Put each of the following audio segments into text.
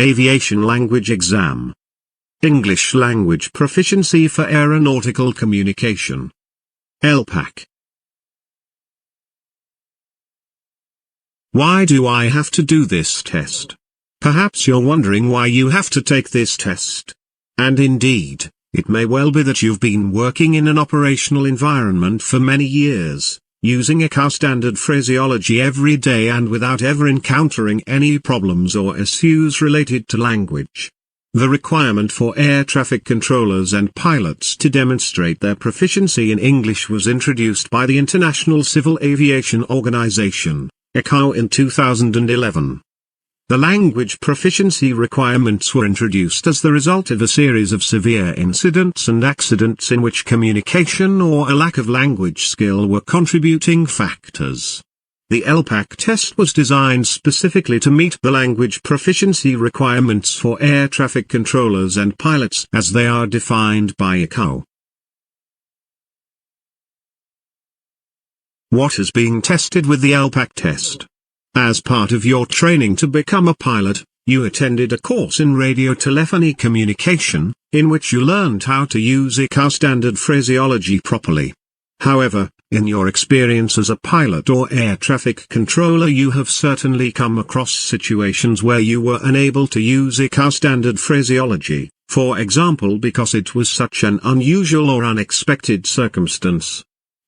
Aviation Language Exam. English Language Proficiency for Aeronautical Communication. ELPAC. Why do I have to do this test? Perhaps you're wondering why you have to take this test. And indeed, it may well be that you've been working in an operational environment for many years, using ELPAC standard phraseology every day and without ever encountering any problems or issues related to language. The requirement for air traffic controllers and pilots to demonstrate their proficiency in English was introduced by the International Civil Aviation Organization, ICAO, in 2011. The language proficiency requirements were introduced as the result of a series of severe incidents and accidents in which communication or a lack of language skill were contributing factors. The ELPAC test was designed specifically to meet the language proficiency requirements for air traffic controllers and pilots as they are defined by ICAO. What is being tested with the ELPAC test? As part of your training to become a pilot, you attended a course in radio telephony communication, in which you learned how to use ELPAC standard phraseology properly. However, in your experience as a pilot or air traffic controller, you have certainly come across situations where you were unable to use ELPAC standard phraseology, for example because it was such an unusual or unexpected circumstance.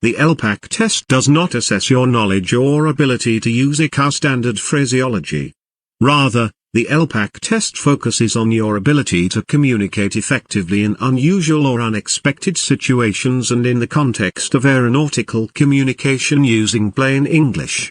The ELPAC test does not assess your knowledge or ability to use ELPAC standard phraseology. Rather, the ELPAC test focuses on your ability to communicate effectively in unusual or unexpected situations and in the context of aeronautical communication using plain English.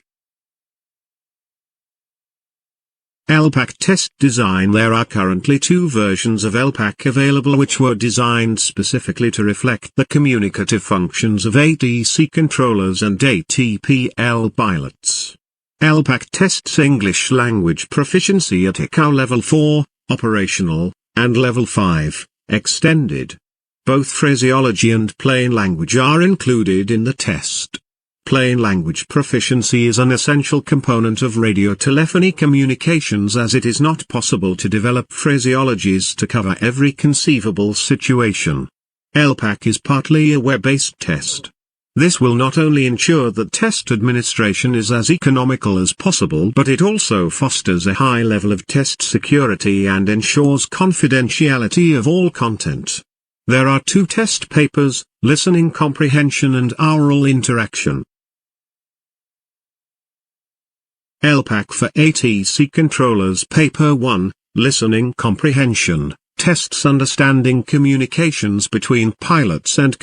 ELPAC test design. There are currently two versions of ELPAC available which were designed specifically to reflect the communicative functions of ATC controllers and ATPL pilots. ELPAC tests English language proficiency at ICAO Level 4, Operational, and Level 5, Extended. Both phraseology and plain language are included in the test. Plain language proficiency is an essential component of radio telephony communications as it is not possible to develop phraseologies to cover every conceivable situation. ELPAC is partly a web-based test. This will not only ensure that test administration is as economical as possible, but it also fosters a high level of test security and ensures confidentiality of all content. There are two test papers, listening comprehension and oral interaction. ELPAC for ATC controllers. Paper 1, Listening Comprehension, tests understanding communications between pilots and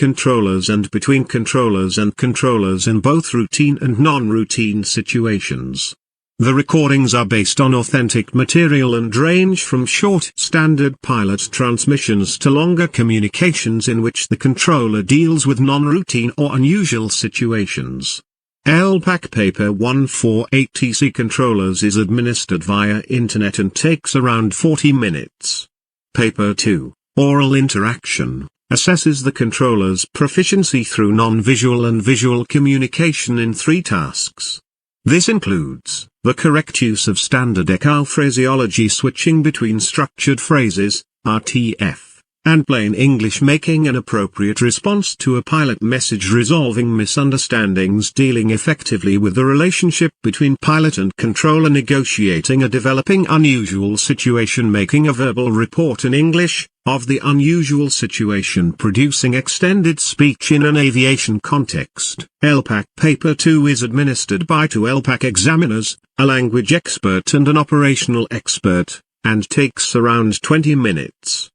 between controllers and controllers in both routine and non-routine situations. The recordings are based on authentic material and range from short standard pilot transmissions to longer communications in which the controller deals with non-routine or unusual situations. ELPAC Paper 1 for ATC controllers is administered via Internet and takes around 40 minutes. Paper 2, Oral Interaction, assesses the controller's proficiency through non-visual and visual communication in 3 tasks. This includes the correct use of standard ELPAC phraseology, switching between structured phrases, RTF, and plain English, making an appropriate response to a pilot message, resolving misunderstandings, dealing effectively with the relationship between pilot and controller, negotiating a developing unusual situation, making a verbal report in English of the unusual situation, producing extended speech in an aviation context. ELPAC Paper 2 is administered by 2 ELPAC examiners, a language expert and an operational expert, and takes around 20 minutes.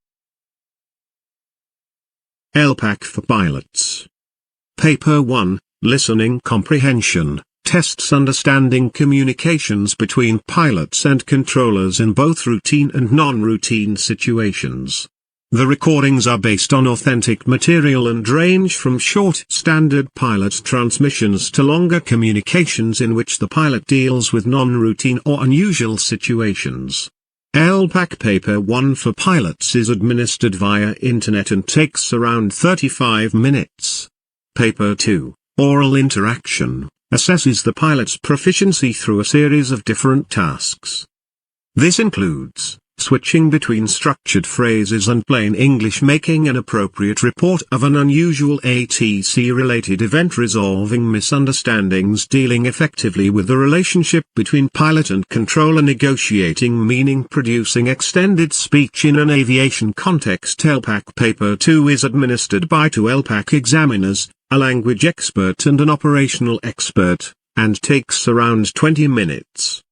ELPAC for pilots. Paper 1, Listening Comprehension, tests understanding communications between pilots and controllers in both routine and non-routine situations. The recordings are based on authentic material and range from short standard pilot transmissions to longer communications in which the pilot deals with non-routine or unusual situations. ELPAC Paper 1 for pilots is administered via Internet and takes around 35 minutes. Paper 2, Oral Interaction, assesses the pilot's proficiency through a series of different tasks. This includes switching between structured phrases and plain English, making an appropriate report of an unusual ATC-related event, resolving misunderstandings, dealing effectively with the relationship between pilot and controller, negotiating meaning, producing extended speech in an aviation context. ELPAC Paper 2 is administered by 2 ELPAC examiners, a language expert and an operational expert, and takes around 20 minutes.